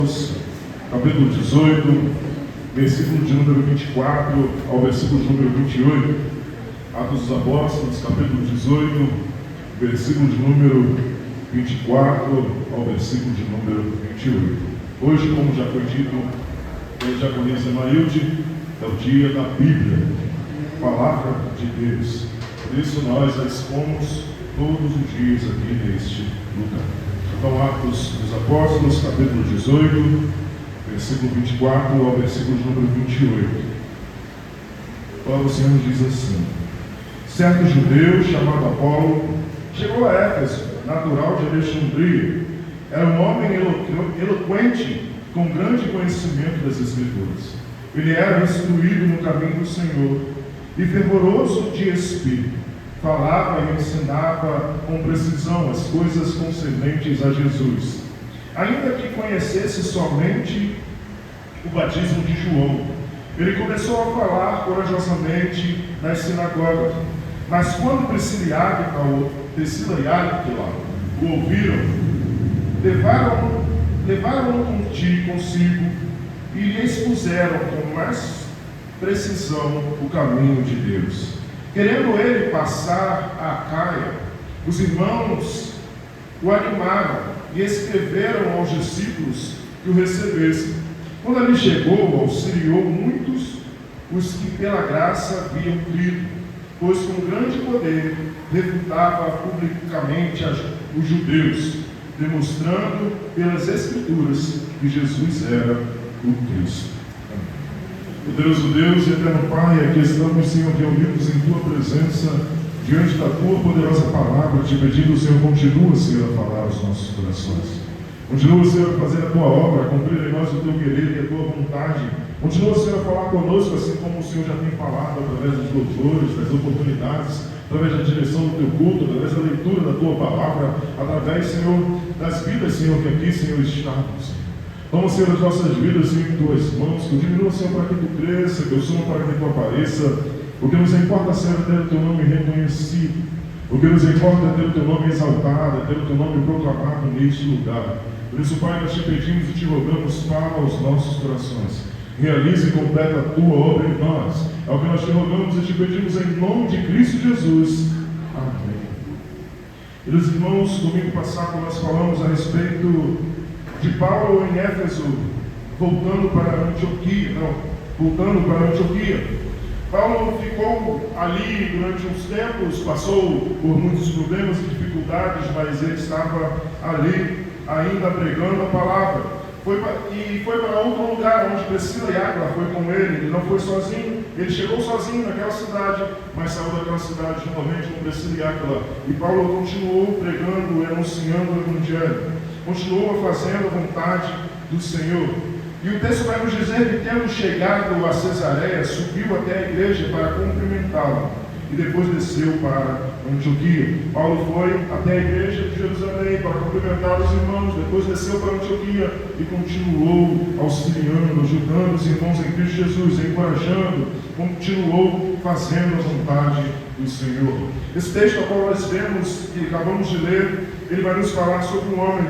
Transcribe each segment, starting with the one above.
Capítulo 18, versículo de número 24 ao versículo de número 28. Atos dos Apóstolos, capítulo 18, versículo de número 24 ao versículo de número 28. Hoje, como já foi dito pela diaconisa Maílde, é o dia da Bíblia, Palavra de Deus. Por isso nós a expomos todos os dias aqui neste lugar. Então, Atos dos Apóstolos, capítulo 18, versículo 24 ao versículo de número 28. A palavra do Senhor diz assim: certo judeu chamado Apolo chegou a Éfeso, natural de Alexandria. Era um homem eloquente, com grande conhecimento das Escrituras. Ele era instruído no caminho do Senhor e fervoroso de espírito. Falava e ensinava com precisão as coisas concernentes a Jesus, ainda que conhecesse somente o batismo de João. Ele começou a falar corajosamente nas sinagogas, mas quando Priscila e Áquila o ouviram, levaram-no consigo e lhe expuseram com mais precisão o caminho de Deus. Querendo ele passar a Acaia, os irmãos o animaram e escreveram aos discípulos que o recebessem. Quando ali chegou, auxiliou muitos os que pela graça haviam crido, pois com grande poder refutava publicamente os judeus, demonstrando pelas Escrituras que Jesus era o Cristo. Poderoso Deus e eterno Pai, aqui estamos, Senhor, reunidos em Tua presença, diante da Tua poderosa palavra, te pedindo, Senhor, continua, Senhor, a falar aos nossos corações. Continua, Senhor, a fazer a Tua obra, a cumprir em nós o Teu querer e a Tua vontade. Continua, Senhor, a falar conosco, assim como o Senhor já tem falado, através dos louvores, das oportunidades, através da direção do Teu culto, através da leitura da Tua palavra, através, Senhor, das vidas, Senhor, que aqui, Senhor, estamos. Toma, Senhor, as nossas vidas, Senhor, em Tuas mãos, que eu diminua, Senhor, para que Tu cresça, que eu suba para que Tu apareça. O que nos importa, Senhor, é ter o Teu nome reconhecido. O que nos importa é ter o Teu nome exaltado, é ter o Teu nome proclamado neste lugar. Por isso, Pai, nós te pedimos e te rogamos, fala aos nossos corações. Realize e completa a Tua obra em nós. É o que nós te rogamos e te pedimos em nome de Cristo Jesus. Amém. Meus irmãos, domingo passado nós falamos a respeito de Paulo em Éfeso, voltando para Antioquia. Paulo ficou ali durante uns tempos, passou por muitos problemas e dificuldades, mas ele estava ali ainda pregando a palavra. Foi para outro lugar, onde Priscila e Áquila foi com ele. Ele não foi sozinho, ele chegou sozinho naquela cidade, mas saiu daquela cidade juntamente com Priscila e Áquila. E Paulo continuou pregando, anunciando o Evangelho. Continua fazendo a vontade do Senhor. E o texto vai nos dizer que, tendo chegado a Cesareia, subiu até a igreja para cumprimentá-la e depois desceu para Antioquia. Paulo foi até a igreja de Jerusalém para cumprimentar os irmãos, depois desceu para Antioquia e continuou auxiliando, ajudando os irmãos em Cristo Jesus, encorajando, continuou fazendo a vontade do Senhor. Esse texto ao qual nós vemos, que acabamos de ler, ele vai nos falar sobre um homem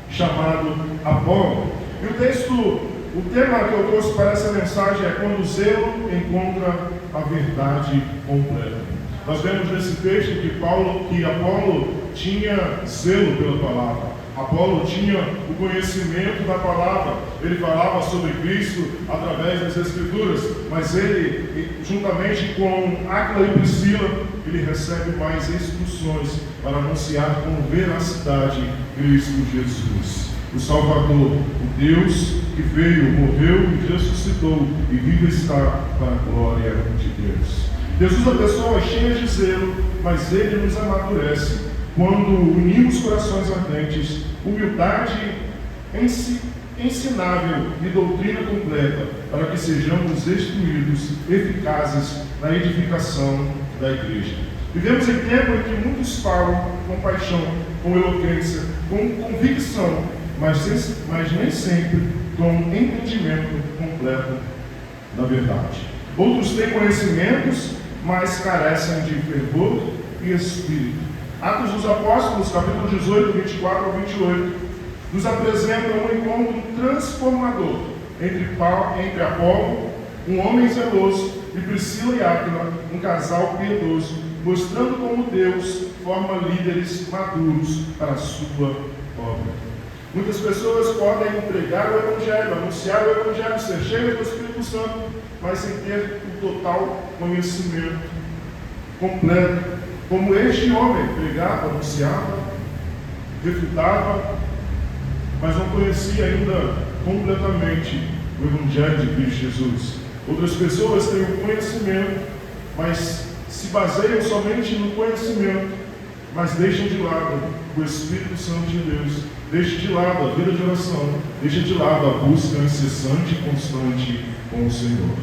chamado Apolo. E o tema que eu trouxe para essa mensagem é quando o zelo encontra a verdade completa. Nós vemos nesse texto que Apolo tinha zelo pela palavra. Apolo tinha o conhecimento da palavra. Ele falava sobre Cristo através das Escrituras, mas ele, juntamente com Áquila e Priscila, ele recebe mais instruções para anunciar com veracidade Cristo Jesus, o Salvador, o Deus que veio, morreu e ressuscitou e vive está para a glória de Deus. Deus usa pessoas cheias de zelo, mas Ele nos amadurece quando unimos corações ardentes, humildade ensinável e doutrina completa, para que sejamos instruídos, eficazes na edificação da igreja. Vivemos em tempo em que muitos falam com paixão, com eloquência, com convicção, mas nem sempre com entendimento completo da verdade. Outros têm conhecimentos, mas carecem de fervor e espírito. Atos dos Apóstolos, capítulo 18, 24 ao 28, nos apresenta um encontro transformador entre Apolo, um homem zeloso, e Priscila e Áquila, um casal piedoso, mostrando como Deus forma líderes maduros para a sua obra. Muitas pessoas podem pregar o Evangelho, anunciar o Evangelho, ser cheios do Espírito Santo, mas sem ter o total conhecimento completo. Como este homem pregava, anunciava, refutava, mas não conhecia ainda completamente o Evangelho de Cristo Jesus. Outras pessoas têm o conhecimento, mas se baseiam somente no conhecimento, mas deixam de lado o Espírito Santo de Deus, deixam de lado a vida de oração, deixam de lado a busca incessante e constante com o Senhor.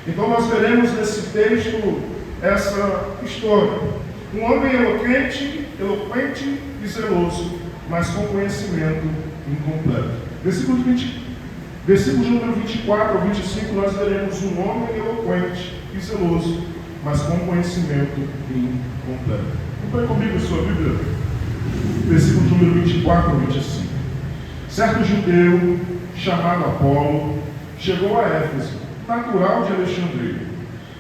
Então nós veremos nesse texto essa história. Um homem eloquente e zeloso, mas com conhecimento incompleto. Versículos número 24 ao 25, nós veremos um homem eloquente e zeloso, mas com conhecimento incompleto. Acompanhe comigo a sua Bíblia. Versículo número 24 ao 25. Certo judeu, chamado Apolo, chegou a Éfeso, natural de Alexandria.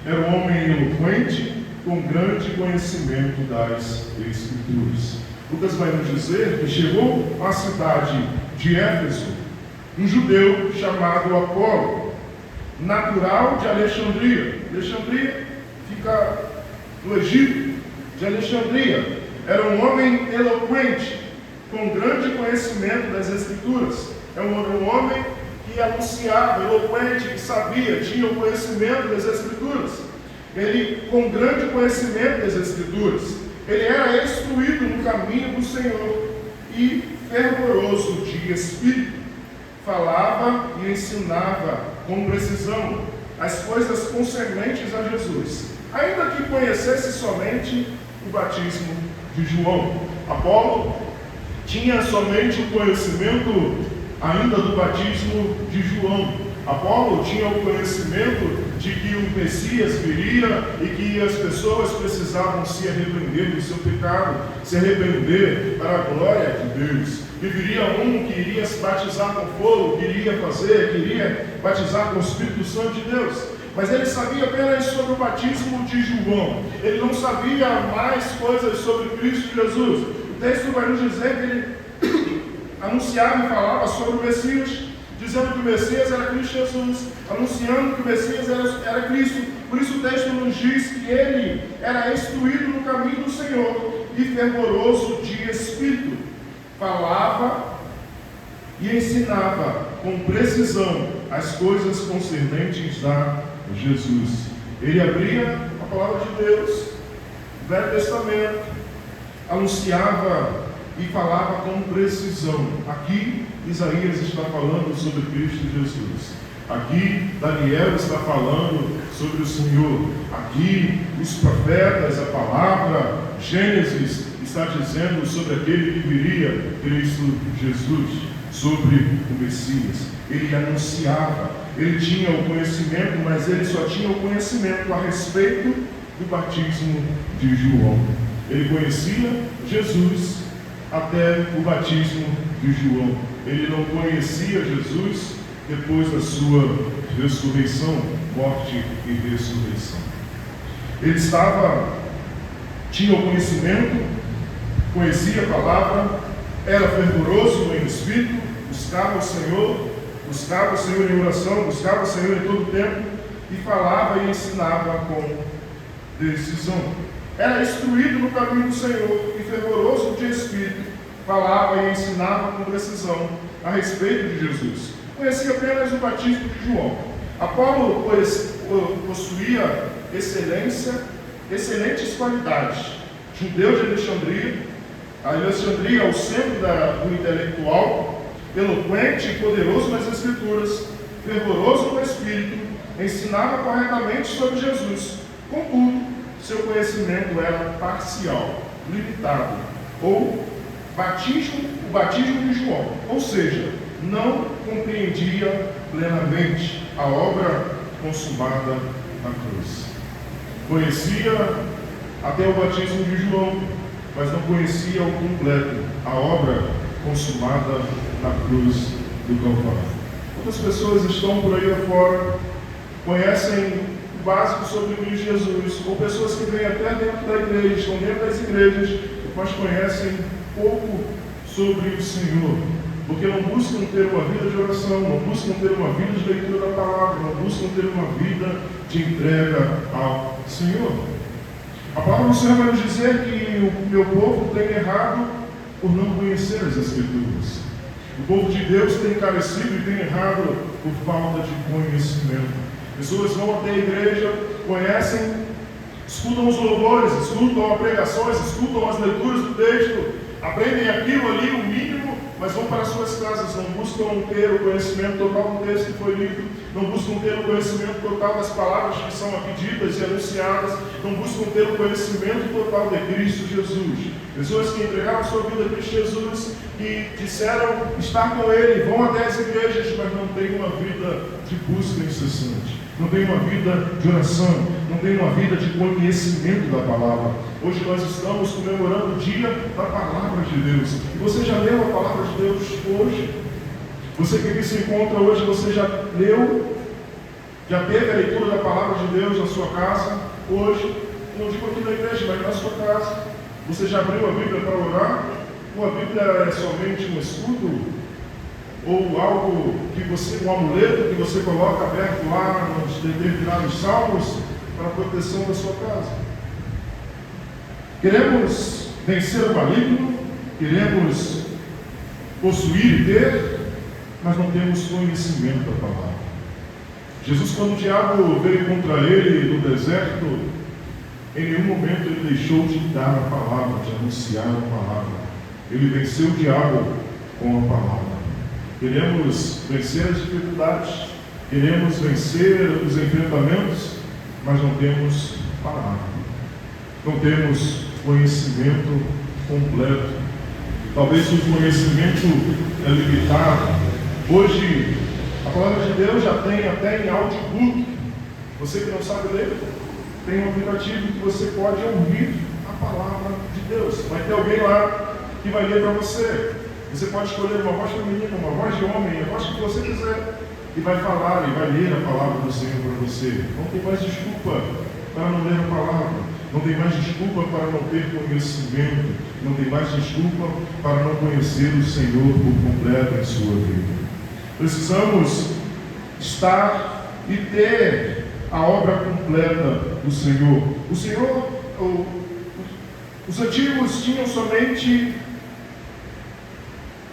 Era um homem eloquente, com grande conhecimento das Escrituras. Lucas vai nos dizer que chegou à cidade de Éfeso um judeu chamado Apolo, natural de Alexandria. Alexandria fica no Egito, de Alexandria. Era um homem eloquente, com grande conhecimento das Escrituras. Era um homem que anunciava, eloquente, que sabia, tinha o conhecimento das Escrituras. Ele, com grande conhecimento das Escrituras, ele era instruído no caminho do Senhor e fervoroso de espírito. Falava e ensinava com precisão as coisas concernentes a Jesus, ainda que conhecesse somente o batismo de João. Apolo tinha somente o conhecimento ainda do batismo de João. Apolo tinha o conhecimento de que o Messias viria e que as pessoas precisavam se arrepender do seu pecado, se arrepender para a glória de Deus. Que viria um que iria se batizar com fogo, que iria batizar com o Espírito Santo de Deus. Mas ele sabia apenas sobre o batismo de João. Ele não sabia mais coisas sobre Cristo Jesus. O texto vai nos dizer que ele anunciava e falava sobre o Messias, dizendo que o Messias era Cristo Jesus, anunciando que o Messias era Cristo. Por isso o texto nos diz que ele era instruído no caminho do Senhor e fervoroso de espírito. Falava e ensinava com precisão as coisas concernentes a Jesus. Ele abria a palavra de Deus, o Velho Testamento, anunciava e falava com precisão. Aqui Isaías está falando sobre Cristo Jesus. Aqui Daniel está falando sobre o Senhor. Aqui os profetas, a palavra, Gênesis está dizendo sobre aquele que viria, Cristo Jesus, sobre o Messias. Ele anunciava, ele tinha o conhecimento, mas ele só tinha o conhecimento a respeito do batismo de João. Ele conhecia Jesus até o batismo de João. Ele não conhecia Jesus depois da sua ressurreição, morte e ressurreição. Ele tinha o conhecimento, conhecia a palavra, era fervoroso em espírito, buscava o Senhor em oração, buscava o Senhor em todo o tempo e falava e ensinava com decisão. Era instruído no caminho do Senhor e fervoroso de espírito, falava e ensinava com precisão a respeito de Jesus. Conhecia apenas o batismo de João. Apolo possuía excelentes qualidades. Judeu de Alexandria, Alexandria é o centro do intelectual, eloquente e poderoso nas Escrituras, fervoroso no Espírito, ensinava corretamente sobre Jesus. Contudo, seu conhecimento era parcial, limitado, ou o batismo de João, ou seja, não compreendia plenamente a obra consumada na cruz. Conhecia até o batismo de João, mas não conhecia ao completo a obra consumada na cruz do Calvário. Quantas pessoas estão por aí afora, conhecem o básico sobre Cristo Jesus, ou pessoas que vêm até dentro da igreja, estão dentro das igrejas, mas conhecem pouco sobre o Senhor, porque não buscam ter uma vida de oração, não buscam ter uma vida de leitura da palavra, não buscam ter uma vida de entrega ao Senhor. A palavra do Senhor vai nos dizer que o meu povo tem errado por não conhecer as Escrituras. O povo de Deus tem carecido e tem errado por falta de conhecimento. Pessoas vão até a igreja, conhecem, escutam os louvores, escutam as pregações, escutam as leituras do texto, aprendem aquilo ali, o mínimo, mas vão para suas casas, não buscam ter o conhecimento total do texto que foi lido, não buscam ter o conhecimento total das palavras que são aqui ditas e anunciadas, não buscam ter o conhecimento total de Cristo Jesus. Pessoas que entregaram sua vida a Cristo Jesus, que disseram estar com Ele, vão até as igrejas, mas não têm uma vida de busca incessante, não têm uma vida de oração, não têm uma vida de conhecimento da palavra. Hoje nós estamos comemorando o dia da palavra de Deus. E você já leu a palavra de Deus hoje? Você que aqui se encontra hoje, você já leu? Já teve a leitura da palavra de Deus na sua casa? Hoje? Não digo aqui na igreja, mas na sua casa. Você já abriu a Bíblia para orar? Ou a Bíblia é somente um escudo? Ou algo que você, um amuleto que você coloca aberto lá nos determinados salmos para a proteção da sua casa? Queremos vencer o maligno, queremos possuir e ter, mas não temos conhecimento da palavra. Jesus, quando o diabo veio contra ele no deserto, em nenhum momento ele deixou de dar a palavra, de anunciar a palavra. Ele venceu o diabo com a palavra. Queremos vencer as dificuldades, queremos vencer os enfrentamentos, mas não temos palavra. Não temos conhecimento completo. Talvez o conhecimento é limitado. Hoje, a palavra de Deus já tem até em audiobook. Você que não sabe ler, tem um aplicativo que você pode ouvir a palavra de Deus. Vai ter alguém lá que vai ler para você. Você pode escolher uma voz feminina, uma voz de homem, a voz que você quiser, e vai falar e vai ler a palavra do Senhor para você. Não tem mais desculpa para não ler a palavra. Não tem mais desculpa para não ter conhecimento. Não tem mais desculpa para não conhecer o Senhor por completo em sua vida. Precisamos estar e ter a obra completa do Senhor. O Senhor, os antigos tinham somente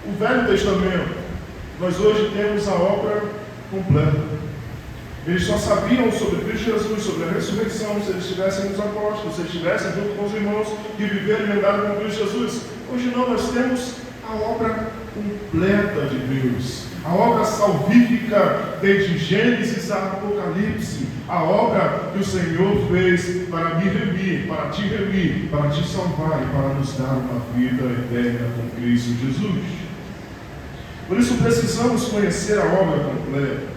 o Velho Testamento. Nós hoje temos a obra completa. Eles só sabiam sobre Cristo Jesus, sobre a ressurreição, se eles estivessem nos apóstolos, se eles estivessem junto com os irmãos que viveram e andaram com Cristo Jesus. Hoje não, nós temos a obra completa de Deus, a obra salvífica desde Gênesis a Apocalipse, a obra que o Senhor fez para me remir, para te salvar e para nos dar uma vida eterna com Cristo Jesus. Por isso precisamos conhecer a obra completa.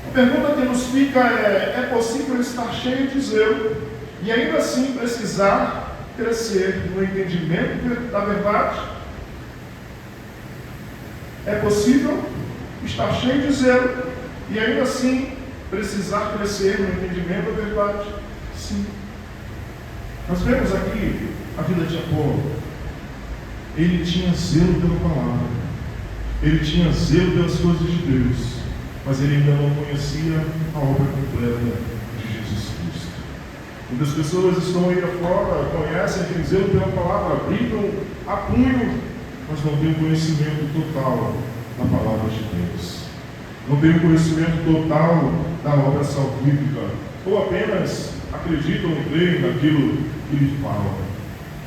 A pergunta que nos fica é possível estar cheio de zelo e ainda assim precisar crescer no entendimento da verdade? É possível estar cheio de zelo e ainda assim precisar crescer no entendimento da verdade? Sim. Nós vemos aqui a vida de Apolo. Ele tinha zelo pela palavra, ele tinha zelo pelas coisas de Deus, mas ele ainda não conhecia a obra completa de Jesus Cristo. Muitas pessoas estão aí afora, conhecem, têm zelo pela palavra, brigam a punho, mas não têm o conhecimento total da palavra de Deus. Não têm o conhecimento total da obra salvífica, ou apenas acreditam e creem naquilo que lhe falam.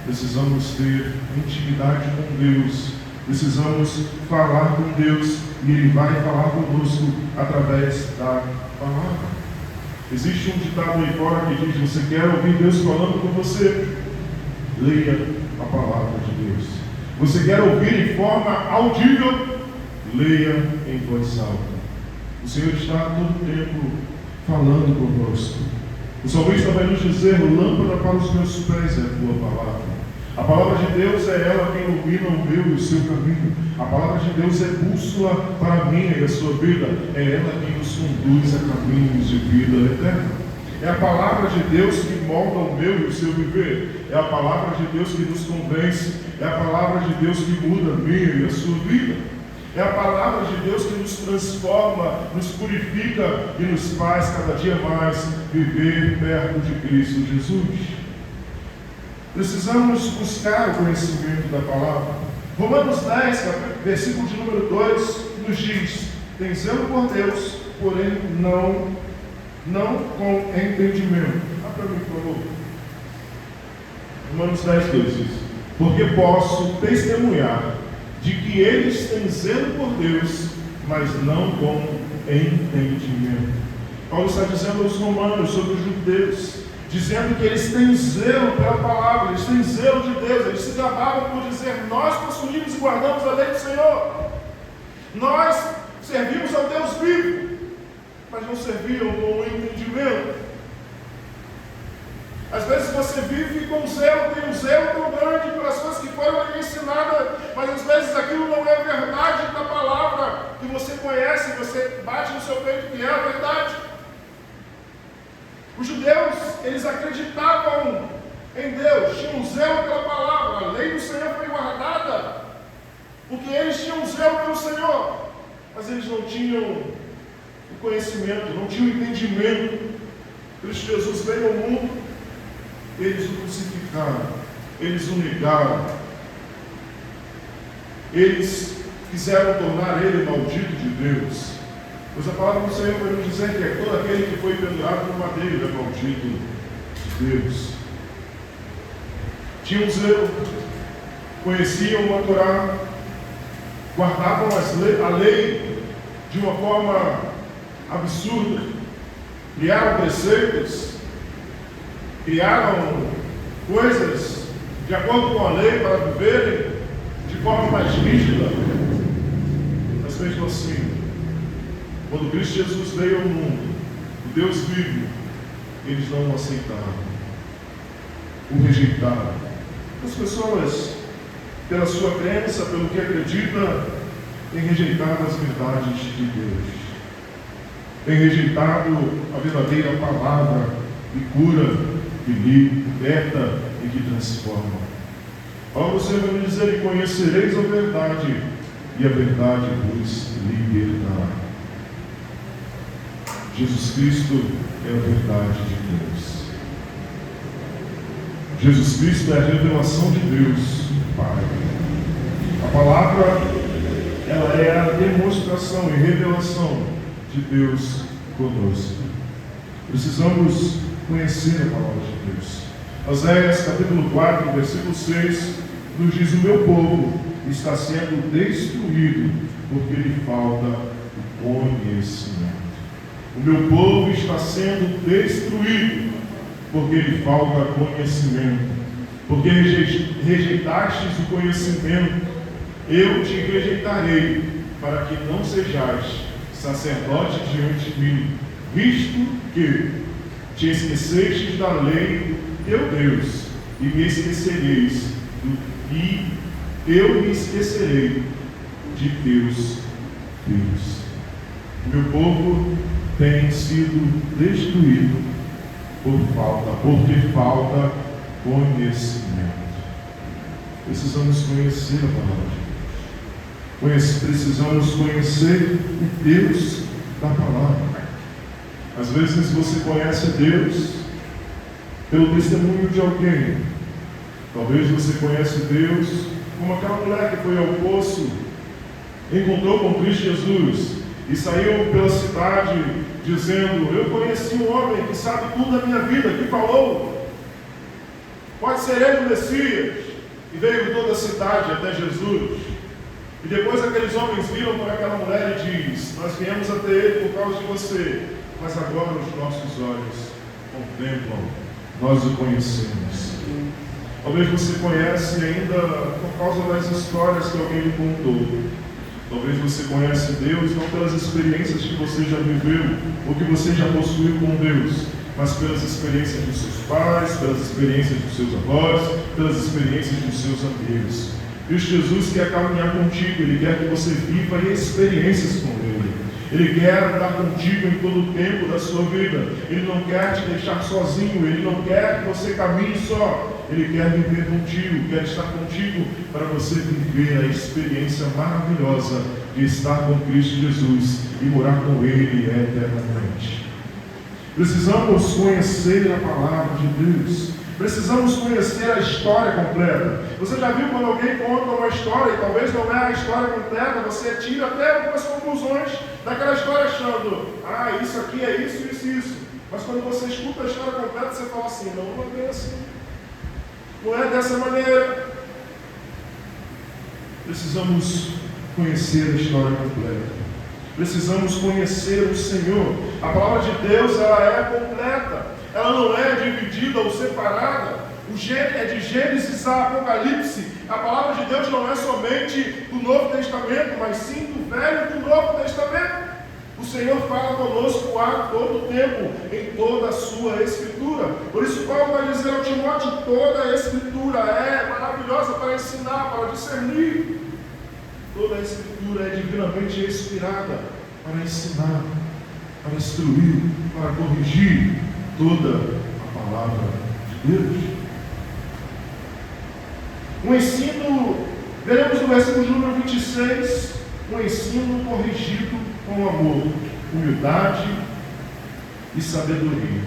Precisamos ter intimidade com Deus, precisamos falar com Deus, e Ele vai falar conosco através da palavra. Existe um ditado aí fora que diz: você quer ouvir Deus falando com você? Leia a palavra de Deus. Você quer ouvir em forma audível? Leia em voz alta. O Senhor está a todo tempo falando conosco. O salmista vai nos dizer: lâmpada para os meus pés é a tua palavra. A palavra de Deus é ela quem ilumina o meu e o seu caminho. A palavra de Deus é bússola para a minha e a sua vida. É ela quem nos conduz a caminhos de vida eterna. É a palavra de Deus que molda o meu e o seu viver. É a palavra de Deus que nos convence. É a palavra de Deus que muda a minha e a sua vida. É a palavra de Deus que nos transforma, nos purifica e nos faz cada dia mais viver perto de Cristo Jesus. Precisamos buscar o conhecimento da palavra. Romanos 10, versículo de número 2, nos diz: tem zelo por Deus, porém não com entendimento. Para mim, por favor. Romanos 10, 2 diz: porque posso testemunhar de que eles têm zelo por Deus, mas não com entendimento. Paulo está dizendo aos romanos sobre os judeus, dizendo que eles têm zelo pela palavra, eles têm zelo de Deus, eles se gabavam por dizer: nós possuímos e guardamos a lei do Senhor, nós servimos ao Deus vivo, mas não serviam com entendimento. Às vezes você vive com zelo, tem um zelo tão grande pelas coisas que foram ensinadas, mas às vezes aquilo não é verdade da palavra que você conhece, você bate no seu peito que é a verdade. Os judeus, eles acreditavam em Deus, tinham zelo pela palavra, a lei do Senhor foi guardada, porque eles tinham zelo pelo Senhor, mas eles não tinham o conhecimento, não tinham o entendimento. Cristo Jesus veio ao mundo, eles o crucificaram, eles o negaram, eles quiseram tornar ele maldito de Deus. Pois a palavra do Senhor vai nos dizer que é todo aquele que foi pendurado no madeiro é maldito de Deus. Tinham zelo, conheciam a Torá, guardavam a lei de uma forma absurda, criaram preceitos, criaram coisas de acordo com a lei para viverem de forma mais rígida, mas mesmo assim, quando Cristo Jesus veio ao mundo, o Deus vivo, eles não o aceitaram, o rejeitaram. As pessoas, pela sua crença, pelo que acredita, têm rejeitado as verdades de Deus, têm rejeitado a verdadeira palavra que cura, que liberta e que transforma. Paulo você vai me dizer: e conhecereis a verdade, e a verdade vos libertará. Jesus Cristo é a verdade de Deus. Jesus Cristo é a revelação de Deus, Pai. A palavra, ela é a demonstração e revelação de Deus conosco. Precisamos conhecer a palavra de Deus. Oséias capítulo 4, versículo 6, nos diz: o meu povo está sendo destruído porque lhe falta o conhecimento. O meu povo está sendo destruído porque lhe falta conhecimento. Porque rejeitastes o conhecimento, eu te rejeitarei, para que não sejais sacerdote diante de mim, visto que te esquecestes da lei do teu Deus, e me esquecereis e eu me esquecerei de teus filhos. O meu povo tem sido destruído porque falta conhecimento. Precisamos conhecer a palavra de Deus. Precisamos conhecer o Deus da palavra. Às vezes você conhece Deus pelo testemunho de alguém. Talvez você conhece Deus como aquela mulher que foi ao poço, encontrou com Cristo Jesus e saiu pela cidade dizendo: eu conheci um homem que sabe tudo da minha vida, que falou, pode ser ele o Messias. E veio toda a cidade até Jesus. E depois aqueles homens viram para aquela mulher e diz: nós viemos até ele por causa de você, mas agora os nossos olhos contemplam, nós o conhecemos. Talvez você conhece ainda por causa das histórias que alguém lhe contou. Talvez você conhece Deus não pelas experiências que você já viveu ou que você já possuiu com Deus, mas pelas experiências dos seus pais, pelas experiências dos seus avós, pelas experiências dos seus amigos. Cristo Jesus quer caminhar contigo, Ele quer que você viva experiências com Ele. Ele quer andar contigo em todo o tempo da sua vida. Ele não quer te deixar sozinho, Ele não quer que você caminhe só. Ele quer viver contigo, quer estar contigo para você viver a experiência maravilhosa de estar com Cristo Jesus e morar com Ele eternamente. Precisamos conhecer a palavra de Deus. Precisamos conhecer a história completa. Você já viu quando alguém conta uma história e talvez não é a história completa, você tira até algumas conclusões daquela história achando, isso aqui é isso, isso e isso. Mas quando você escuta a história completa, você fala assim, não é bem assim. Não é dessa maneira. Precisamos conhecer a história completa. Precisamos conhecer o Senhor. A palavra de Deus, ela é completa. Ela não é dividida ou separada. É de Gênesis a Apocalipse. A palavra de Deus não é somente do Novo Testamento, mas sim do Velho e do Novo Testamento. O Senhor fala conosco a todo tempo, em toda a sua Escritura. Por isso Paulo vai dizer ao Timóteo, toda a Escritura é maravilhosa para ensinar, para discernir. Toda a Escritura é divinamente inspirada para ensinar, para instruir, para corrigir. Toda a palavra de Deus. Um ensino, veremos no versículo número 26, um ensino corrigido com amor, humildade e sabedoria.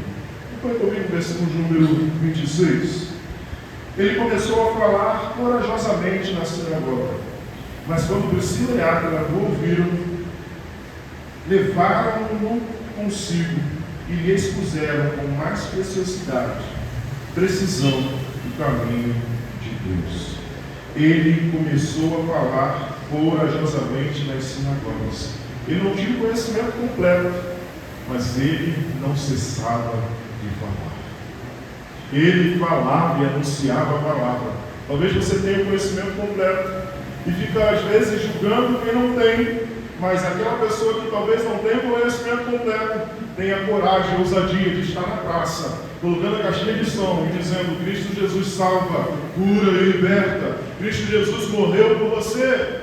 Acompanhe comigo o versículo número 26. Ele começou a falar corajosamente na sinagoga, mas quando Priscila e Áquila o ouviram, levaram-no consigo e lhe expuseram com mais preciosidade, precisão do caminho de Deus. Ele começou a falar corajosamente nas sinagogas. Ele não tinha o conhecimento completo, mas ele não cessava de falar. Ele falava e anunciava a palavra. Talvez você tenha o conhecimento completo e fica às vezes julgando quem não tem, mas aquela pessoa que talvez não tenha o conhecimento completo, tenha a coragem, a ousadia de estar na praça, colocando a caixinha de som e dizendo, Cristo Jesus salva, cura e liberta. Cristo Jesus morreu por você.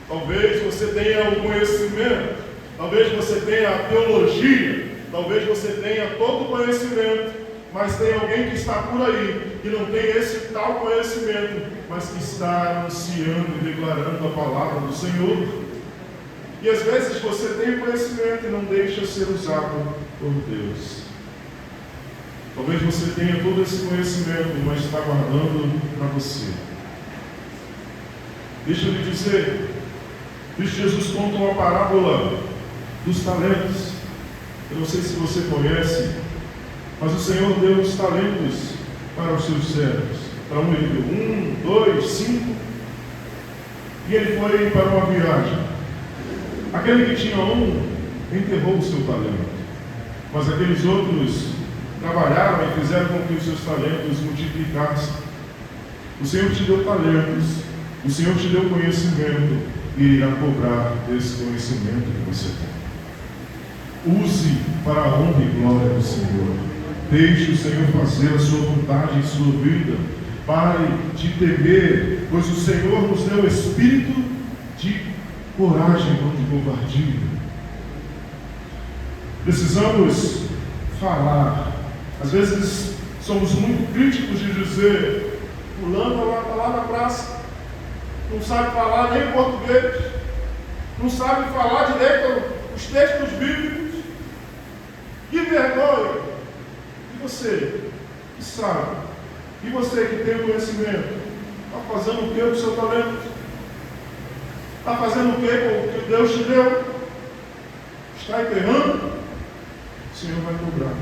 Talvez você tenha o conhecimento, talvez você tenha a teologia, talvez você tenha todo o conhecimento, mas tem alguém que está por aí, que não tem esse tal conhecimento, mas que está anunciando e declarando a palavra do Senhor. E às vezes você tem conhecimento e não deixa ser usado por Deus. Talvez você tenha todo esse conhecimento, mas está guardando para você. Deixa eu lhe dizer, Cristo Jesus conta uma parábola dos talentos. Eu não sei se você conhece, mas o Senhor deu os talentos para os seus servos. Para um ele deu 1, 2, 5. E ele foi para uma viagem. Aquele que tinha enterrou o seu talento, mas aqueles outros trabalharam e fizeram com que os seus talentos multiplicassem. O Senhor te deu talentos, o Senhor te deu conhecimento e irá cobrar esse conhecimento que você tem. Use para a honra e glória do Senhor. Deixe o Senhor fazer a sua vontade em sua vida. Pare de temer, pois o Senhor nos deu espírito de coragem, não de covardia. Precisamos falar. Às vezes somos muito críticos de dizer, fulano está lá na praça, não sabe falar nem português, não sabe falar direito os textos bíblicos. Que vergonha! E você que sabe? E você que tem o conhecimento? Está fazendo o que com o seu talento? Está fazendo o que com o que Deus te deu? Está enterrando? O Senhor vai cobrar.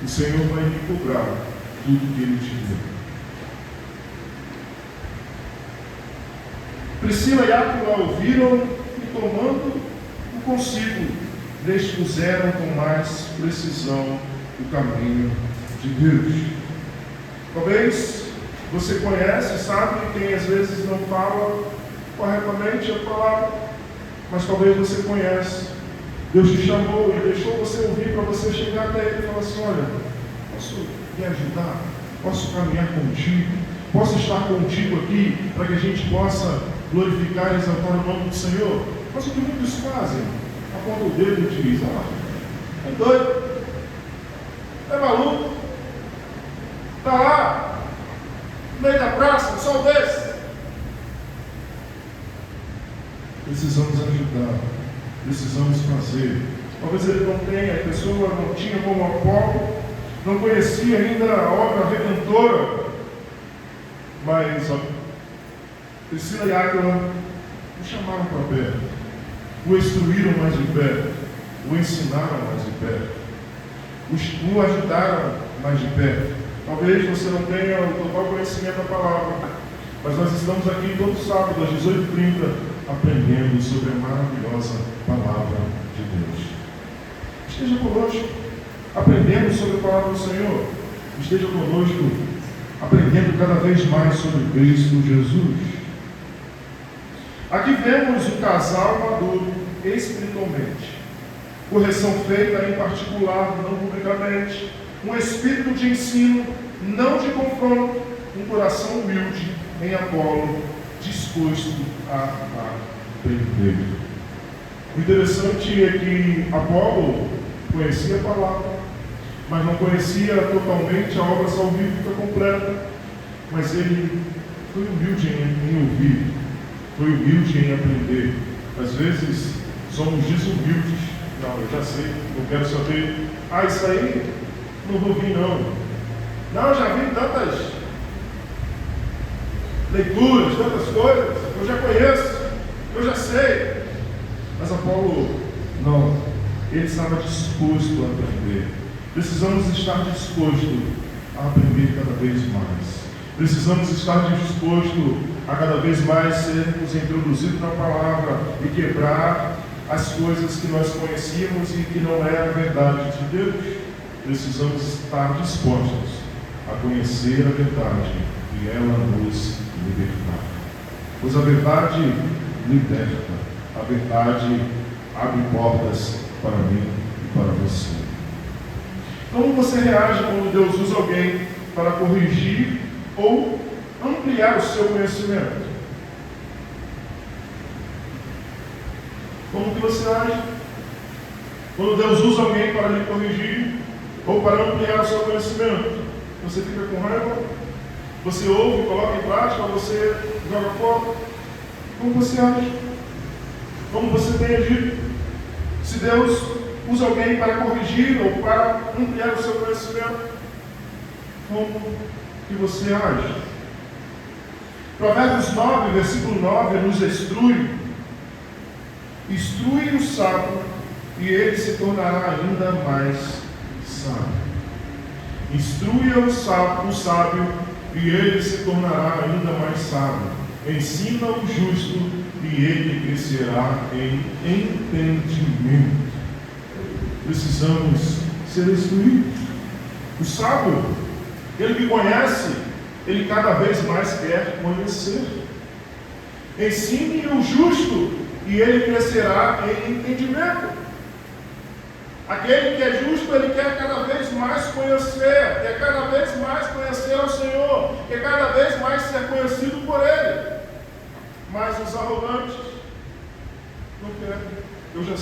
O Senhor vai lhe cobrar tudo que Ele te deu. Priscila e Áquila ouviram e, tomando o consigo, lhe expuseram com mais precisão o caminho de Deus. Talvez você conhece, sabe, quem às vezes não fala corretamente a palavra, mas talvez você conhece Deus te chamou e deixou você ouvir para você chegar até Ele e falar assim: olha, posso me ajudar? Posso caminhar contigo? Posso estar contigo aqui para que a gente possa glorificar e exaltar o nome do Senhor? Mas o que muitos fazem? Aponta o dedo e diz: é doido, é maluco, está lá, no meio da praça, um sol desse. Precisamos ajudar, precisamos fazer. Talvez ele não tenha, a pessoa não tinha como Apolo, não conhecia ainda a obra redentora, mas Priscila e Áquila o chamaram para perto, o instruíram mais de perto, o ensinaram mais de perto, o ajudaram mais de perto. Talvez você não tenha o total conhecimento da palavra, mas nós estamos aqui todo sábado às 18h30 aprendendo sobre a maravilhosa palavra de Deus. Esteja conosco, aprendendo sobre a palavra do Senhor. Esteja conosco, aprendendo cada vez mais sobre Cristo Jesus. Aqui vemos o casal maduro espiritualmente. Correção feita em particular, não publicamente. Um espírito de ensino, não de confronto. Um coração humilde em Apolo, disposto a aprender. O interessante é que Apolo conhecia a palavra, mas não conhecia totalmente a obra salvífica completa. Mas ele foi humilde em ouvir, foi humilde em aprender. Às vezes somos desumildes. Não, eu já sei, não quero saber. Isso aí não vou vir não. Não, já vi tantas leituras, tantas coisas, eu já conheço, eu já sei. Mas Apolo, não, ele estava disposto a aprender. Precisamos estar dispostos a aprender cada vez mais. Precisamos estar dispostos a cada vez mais sermos introduzidos na palavra e quebrar as coisas que nós conhecíamos e que não é a verdade de Deus. Precisamos estar dispostos a conhecer a verdade e ela nos libertar. Pois a verdade liberta, a verdade abre portas para mim e para você. Como você reage quando Deus usa alguém para corrigir ou ampliar o seu conhecimento? Como que você age quando Deus usa alguém para lhe corrigir ou para ampliar o seu conhecimento? Você fica com raiva? Você ouve, coloca em prática, ou você joga fora? Como você age? Como você tem agido? Se Deus usa alguém para corrigir ou para ampliar o seu conhecimento, como que você age? Provérbios 9, versículo 9, nos instrui o sábio e ele se tornará ainda mais sábio. Instrua o sábio e ele se tornará ainda mais sábio. Ensina o justo e ele crescerá em entendimento. Precisamos ser instruídos. O sábio, ele que conhece, ele cada vez mais quer conhecer. Ensine o justo e ele crescerá em entendimento. Aquele que é justo, ele quer cada vez mais conhecer, quer cada vez mais conhecer ao Senhor, quer cada vez mais ser conhecido por Ele. Mas os arrogantes não querem. Eu já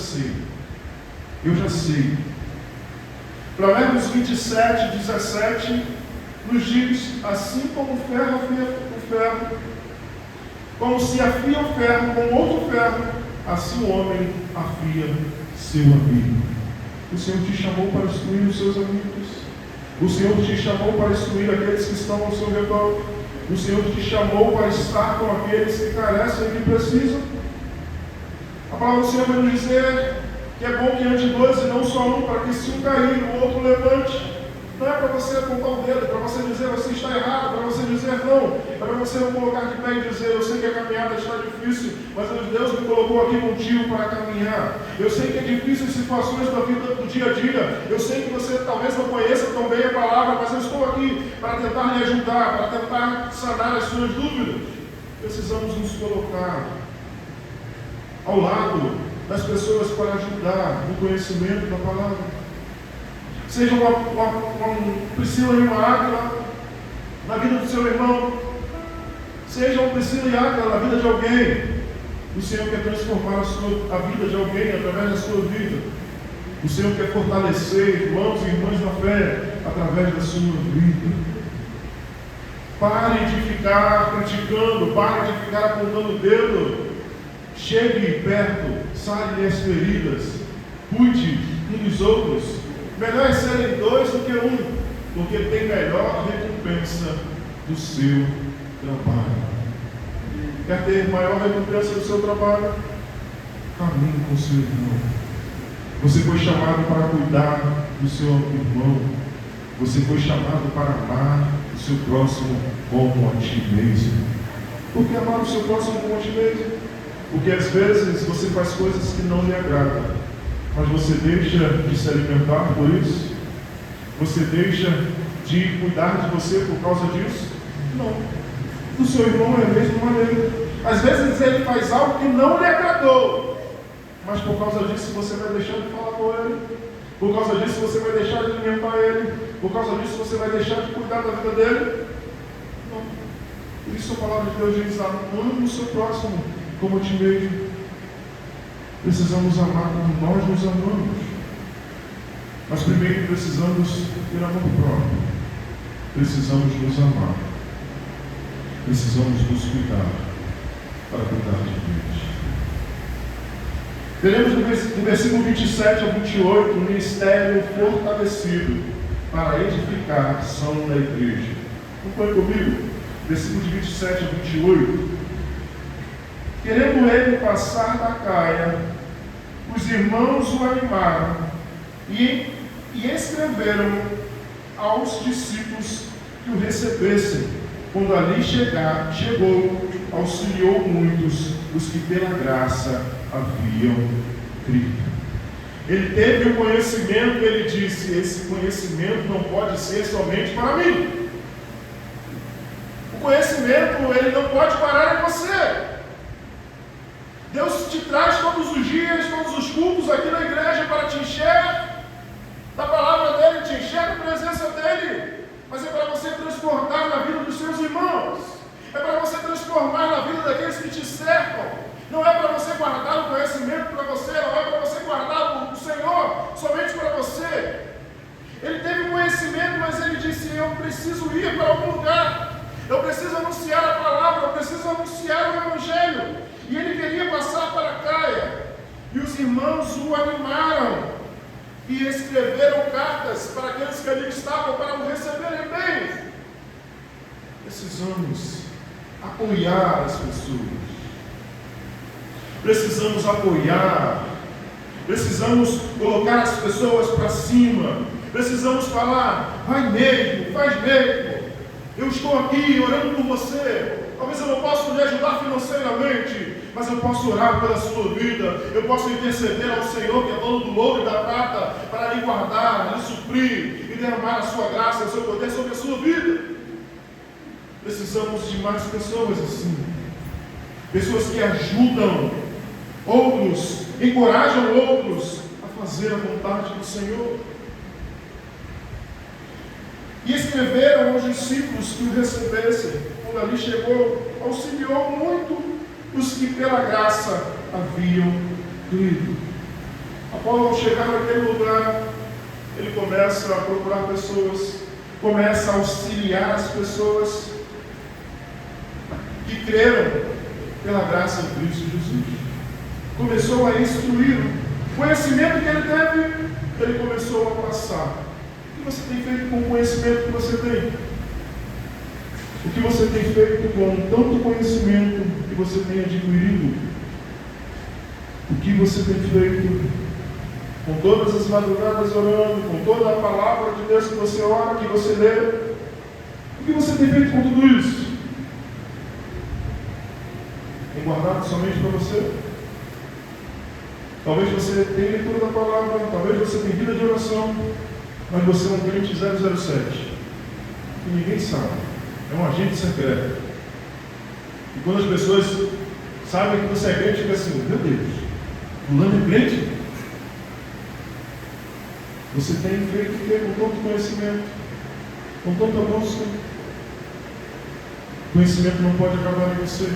sei. Provérbios 27, 17 nos diz: assim como o ferro afia o ferro, como se afia o ferro com outro ferro, assim o homem afia seu amigo. O Senhor te chamou para instruir os seus amigos. O Senhor te chamou para instruir aqueles que estão ao seu redor. O Senhor te chamou para estar com aqueles que carecem e que precisam. A palavra do Senhor vai nos dizer que é bom que ande dois e não só um, para que se um cair, o outro levante. Não é para você apontar o dedo, para você dizer você está errado, para você dizer não. É para você não colocar de pé e dizer: eu sei que a caminhada está difícil, mas Deus me colocou aqui contigo para caminhar. Eu sei que é difícil em situações da vida do dia a dia. Eu sei que você talvez não conheça tão bem a palavra, mas eu estou aqui para tentar lhe ajudar, para tentar sanar as suas dúvidas. Precisamos nos colocar ao lado das pessoas para ajudar no conhecimento da palavra. Seja uma Priscila e uma Águila na vida do seu irmão. Seja uma Priscila e Águila na vida de alguém. O Senhor quer transformar a vida de alguém através da sua vida. O Senhor quer fortalecer irmãos e irmãs na fé através da sua vida. Pare de ficar criticando, pare de ficar apontando o dedo. Chegue perto, sare as feridas, cuide uns dos outros. Melhor é serem dois do que um, porque tem melhor recompensa do seu trabalho. Quer ter maior recompensa do seu trabalho? Caminhe com o seu irmão. Você foi chamado para cuidar do seu irmão. Você foi chamado para amar o seu próximo como a ti mesmo. Por que amar o seu próximo como a ti mesmo? Porque às vezes você faz coisas que não lhe agradam, mas você deixa de se alimentar por isso? Você deixa de cuidar de você por causa disso? Não. Do seu irmão é a mesma maneira. Às vezes ele faz algo que não lhe agradou, mas por causa disso você vai deixar de falar com ele, por causa disso você vai deixar de alimentar ele, por causa disso você vai deixar de cuidar da vida dele? Não. Por isso a palavra de Deus diz: ame o seu próximo como a ti mesmo. Precisamos amar como nós nos amamos. Mas primeiro precisamos ter amor próprio. Precisamos nos amar. Precisamos nos cuidar para cuidar de Deus. Veremos do versículo 27 ao 28 o ministério fortalecido para a edificação da igreja. Acompanhe comigo, versículo de 27 a 28. Querendo ele passar da Caia, os irmãos o animaram e escreveram aos discípulos que o recebessem. Quando ali chegou, auxiliou muitos, os que pela graça haviam crido. Ele teve o conhecimento, ele disse: esse conhecimento não pode ser somente para mim. O conhecimento, ele não pode parar em você. Deus te traz todos os dias, todos os cultos aqui na igreja para te encher da palavra dele, te encher da presença dele. Mas é para você transformar na vida dos seus irmãos. É para você transformar na vida daqueles que te cercam. Não é para você guardar o conhecimento para você, não é para você guardar o Senhor somente para você. Ele teve conhecimento, mas ele disse: eu preciso ir para algum lugar. Eu preciso anunciar a palavra, eu preciso anunciar o Evangelho. E ele queria passar para Caia. E os irmãos o animaram e escreveram cartas para aqueles que ali estavam, para o receberem bem. Precisamos apoiar as pessoas. Precisamos apoiar. Precisamos colocar as pessoas para cima. Precisamos falar: vai mesmo, faz mesmo. Eu estou aqui orando por você. Talvez eu não possa lhe ajudar financeiramente, mas eu posso orar pela sua vida. Eu posso interceder ao Senhor, que é dono do ouro e da prata, para lhe guardar, lhe suprir e derramar a sua graça, o seu poder sobre a sua vida. Precisamos de mais pessoas assim. Pessoas que ajudam outros, encorajam outros a fazer a vontade do Senhor. E escreveram aos discípulos que o recebessem. Quando ali chegou, auxiliou muito os que pela graça haviam crido. Após ao chegar naquele lugar, ele começa a procurar pessoas, começa a auxiliar as pessoas que creram pela graça de Cristo Jesus. Começou a instruir. O conhecimento que ele teve, ele começou a passar. O que você tem feito com o conhecimento que você tem? O que você tem feito com tanto conhecimento que você tem adquirido? O que você tem feito com todas as madrugadas orando, com toda a palavra de Deus que você ora, que você lê? O que você tem feito com tudo isso? Tem guardado somente para você? Talvez você tenha leitura da palavra, talvez você tenha vida de oração, mas você é um crente 007. E ninguém sabe. É um agente secreto. E quando as pessoas sabem que você é crente, fica assim: meu Deus, Fulano é crente? Você tem feito o quê? Com tanto conhecimento, com tanta busca. Conhecimento não pode acabar em você.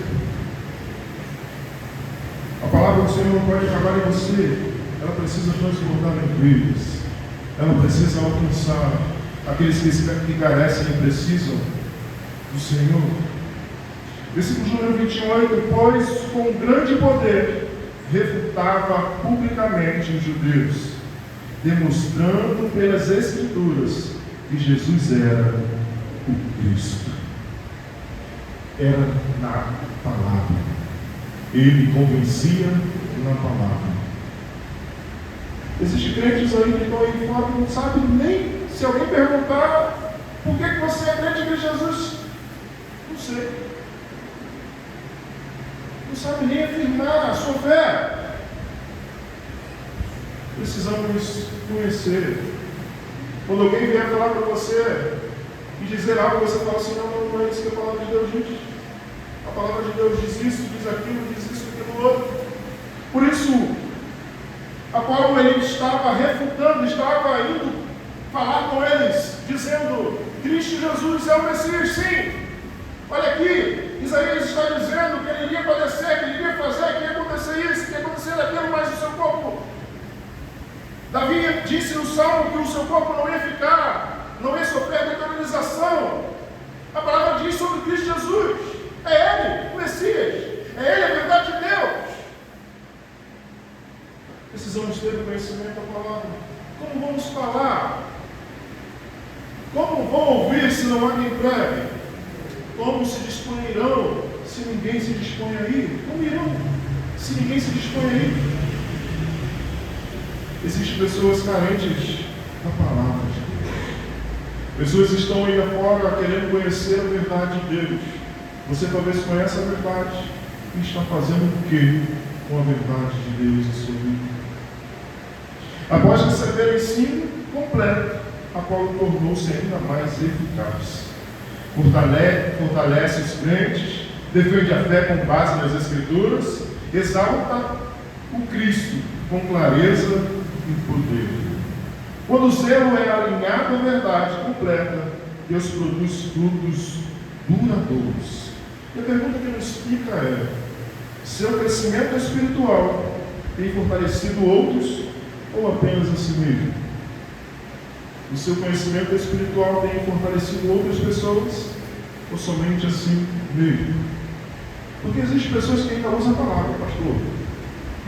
A palavra do Senhor não pode acabar em você. Ela precisa transbordar em vidas. Ela precisa alcançar aqueles que carecem e precisam do Senhor. Versículo número 28. Pois com grande poder refutava publicamente os judeus, demonstrando pelas Escrituras que Jesus era o Cristo. Era na palavra. Ele convencia na palavra. Existem crentes aí que estão aí fora e não sabem nem, se alguém perguntar por que você é crente de Jesus, não sei. Não sabe nem afirmar a sua fé. Precisamos conhecer. Quando alguém vier falar para você e dizer algo, você fala assim: não é isso que a palavra de Deus diz. A palavra de Deus diz isso, diz aquilo, diz isso, aquilo outro. Por isso, a qual ele estava refutando, estava indo falar com eles, dizendo: Cristo Jesus é o Messias, sim. Olha aqui, Isaías está dizendo que ele iria padecer, que ele iria fazer, que ia acontecer isso, que ia acontecer aquilo, mas o seu corpo. Davi disse no Salmo que o seu corpo não ia ficar, não ia sofrer deterioração. A palavra diz sobre Cristo Jesus. É Ele, o Messias. É Ele a verdade de Deus. Precisamos ter o conhecimento da palavra. Como vamos falar? Como vão ouvir se não há quem pregue? Como se dispõerão se ninguém se dispõe aí? Como irão se ninguém se dispõe aí? Existem pessoas carentes da palavra de Deus. Pessoas estão aí afora querendo conhecer a verdade de Deus. Você talvez conheça a verdade e está fazendo o que com a verdade de Deus em sua vida? Após receber o ensino completo, a qual tornou-se ainda mais eficaz. Fortalece os crentes, defende a fé com base nas Escrituras, exalta o Cristo com clareza e poder. Quando o zelo é alinhado à verdade completa, Deus produz frutos duradouros. E a pergunta que nos fica é: seu crescimento espiritual tem fortalecido outros ou apenas a si mesmo? O seu conhecimento espiritual tem fortalecido outras pessoas ou somente a si mesmo? Porque existem pessoas que ainda usam a palavra, pastor.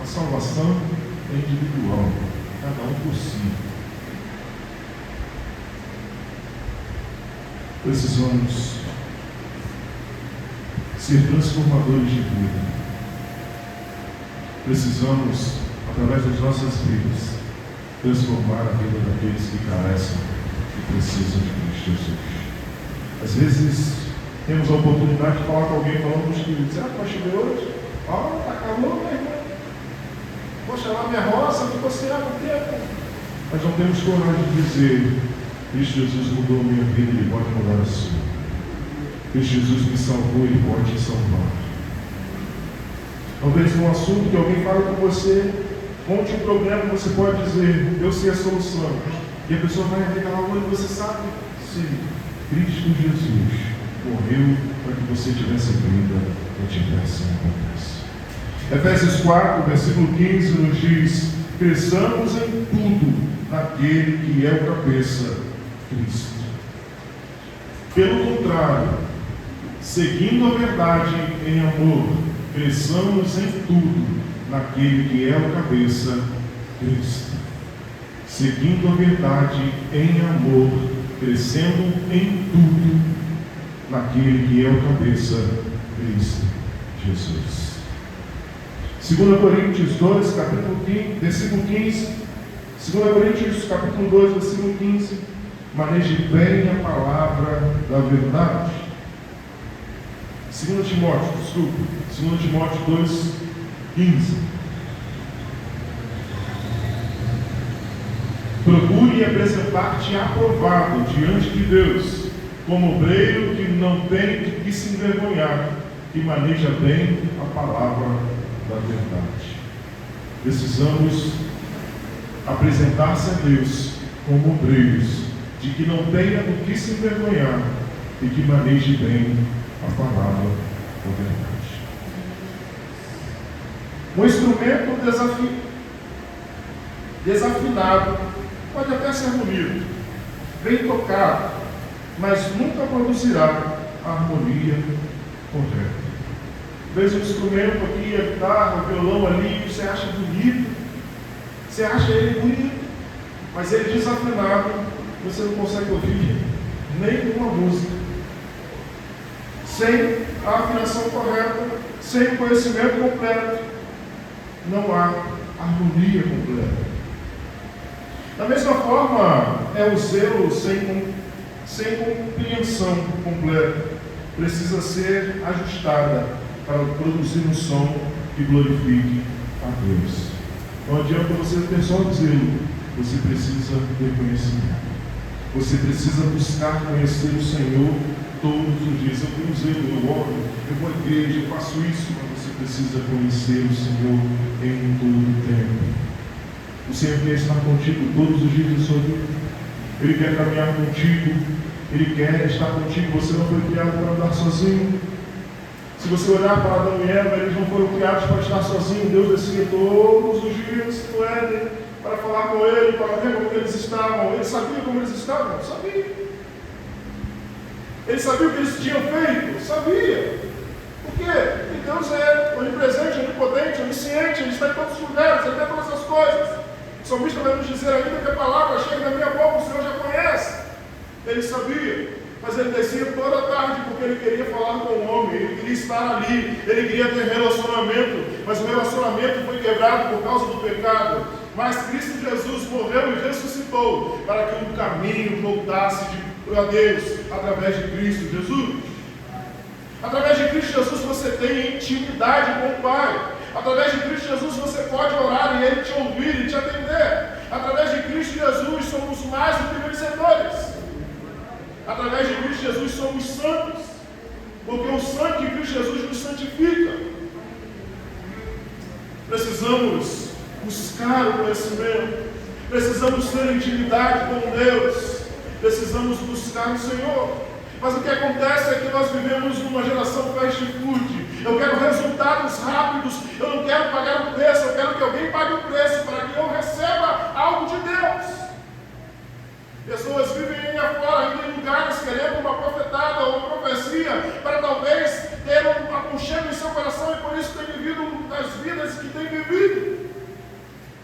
A salvação é individual, cada um por si. Precisamos ser transformadores de vida. Precisamos, através das nossas vidas, transformar a vida daqueles que carecem e precisam de Cristo Jesus. Às vezes, temos a oportunidade de falar com alguém falando dos filhos. Será que vai chover hoje? Ah, está calor, meu irmão. Poxa, lá minha roça ficou sem água o tempo. Mas não temos coragem de dizer: Cristo Jesus mudou a minha vida, Ele pode mudar a sua. Cristo Jesus me salvou, Ele pode te salvar. Talvez um assunto que alguém fale com você, conte um problema, você pode dizer: eu sei a solução. E a pessoa vai revelar o olho e você sabe? Sim, Cristo Jesus morreu para que você tivesse vida e tivesse abundância. Efésios 4, versículo 15 nos diz: cresçamos em tudo naquele que é o cabeça, Cristo. Pelo contrário, seguindo a verdade em amor, cresçamos em tudo naquele que é o cabeça, Cristo. Seguindo a verdade em amor, crescendo em tudo naquele que é o cabeça, Cristo Jesus. 2 Coríntios 2, capítulo 15, versículo 15. 2 Coríntios, capítulo 2, versículo 15. Maneje bem a palavra da verdade. 2 Timóteo 2, 15. Procure apresentar-te aprovado diante de Deus, como obreiro que não tem de que se envergonhar, que maneja bem a palavra da verdade. Precisamos apresentar-se a Deus como obreiros, de que não tenha do que se envergonhar e que maneje bem a palavra da verdade. Um instrumento desafinado pode até ser bonito, bem tocado, mas nunca produzirá a harmonia correta. Veja o instrumento aqui, a guitarra, o violão ali, você acha bonito, você acha ele bonito, mas ele desafinado, você não consegue ouvir nenhuma música. Sem a afinação correta, sem o conhecimento completo, não há harmonia completa. Da mesma forma, é o zelo sem compreensão completa. Precisa ser ajustada para produzir um som que glorifique a Deus. Não adianta você ter só o zelo, você precisa ter conhecimento. Você precisa buscar conhecer o Senhor todos os dias. Eu tenho zelo, eu oro, eu vou à igreja, eu faço isso, mas você precisa conhecer o Senhor em todo o tempo. O Senhor quer estar contigo todos os dias da sua vida. Ele quer caminhar contigo. Ele quer estar contigo. Você não foi criado para andar sozinho. Se você olhar para Adão e Eva, eles não foram criados para estar sozinhos. Deus descia todos os dias no Éden para falar com ele, para ver como eles estavam. Ele sabia como eles estavam? Sabia. Ele sabia o que eles tinham feito? Sabia. Por quê? Porque Deus é onipresente, onipotente, onisciente. Ele está em todos os lugares, ele vê todas as coisas. O salmista vai nos dizer ainda que a palavra chega na minha boca, o Senhor já conhece. Ele sabia, mas ele descia toda a tarde porque ele queria falar com o homem, ele queria estar ali, ele queria ter relacionamento, mas o relacionamento foi quebrado por causa do pecado. Mas Cristo Jesus morreu e ressuscitou para que o caminho voltasse a Deus através de Cristo Jesus. Através de Cristo Jesus você tem intimidade com o Pai. Através de Cristo Jesus você pode orar e Ele te ouvir e te atender. Através de Cristo Jesus somos mais do que vencedores. Através de Cristo Jesus somos santos, porque o sangue de Cristo Jesus nos santifica. Precisamos buscar o conhecimento, precisamos ter intimidade com Deus, precisamos buscar o Senhor. Mas o que acontece é que nós vivemos numa geração fast food. Eu quero resultados rápidos, eu não quero pagar o preço, eu quero que alguém pague o preço para que eu receba algo de Deus. Pessoas vivem aí afora, indo em lugares querendo uma profetada ou uma profecia para talvez ter um aconchego em seu coração e por isso tem vivido as vidas que tem vivido.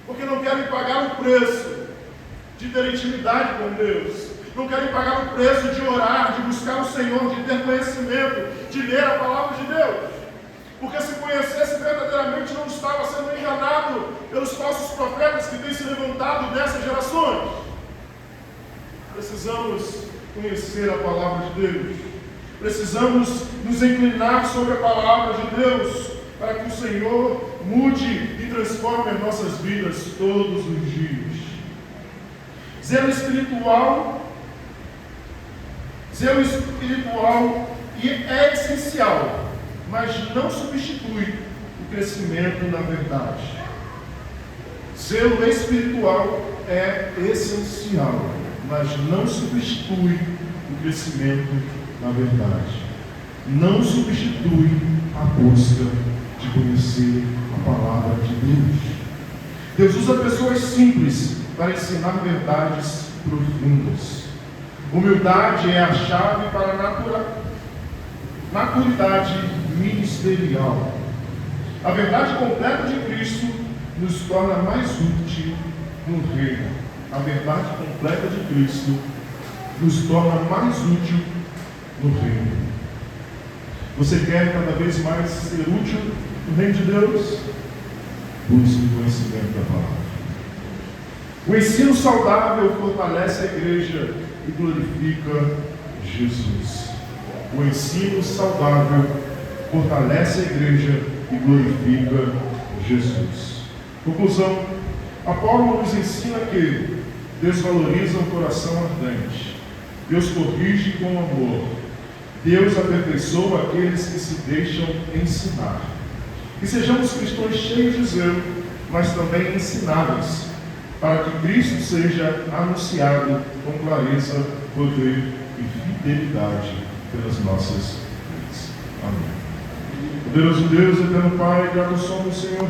Porque não querem pagar o preço de ter intimidade com Deus. Não querem pagar o preço de orar, de buscar o Senhor, de ter conhecimento, de ler a palavra de Deus. Porque se conhecesse verdadeiramente não estava sendo enganado pelos falsos profetas que têm se levantado dessas gerações. Precisamos conhecer a palavra de Deus. Precisamos nos inclinar sobre a palavra de Deus para que o Senhor mude e transforme as nossas vidas todos os dias. Zelo espiritual é essencial, mas não substitui o crescimento na verdade. Zelo espiritual é essencial, mas não substitui o crescimento na verdade. Não substitui a busca de conhecer a palavra de Deus. Deus usa pessoas simples para ensinar verdades profundas. Humildade é a chave para a maturidade ministerial. A verdade completa de Cristo nos torna mais útil no reino. A verdade completa de Cristo nos torna mais útil no reino. Você quer cada vez mais ser útil no reino de Deus? Busque o conhecimento da palavra. O ensino saudável fortalece a igreja e glorifica Jesus. O ensino saudável fortalece a igreja e glorifica Jesus. Conclusão: Apolo nos ensina que Deus valoriza o coração ardente, Deus corrige com amor, Deus aperfeiçoa aqueles que se deixam ensinar. Que sejamos cristãos cheios de zelo, mas também ensináveis, para que Cristo seja anunciado com clareza, poder e fidelidade pelas nossas vidas. Amém. Poderoso Deus, eterno Pai, grato somos, Senhor.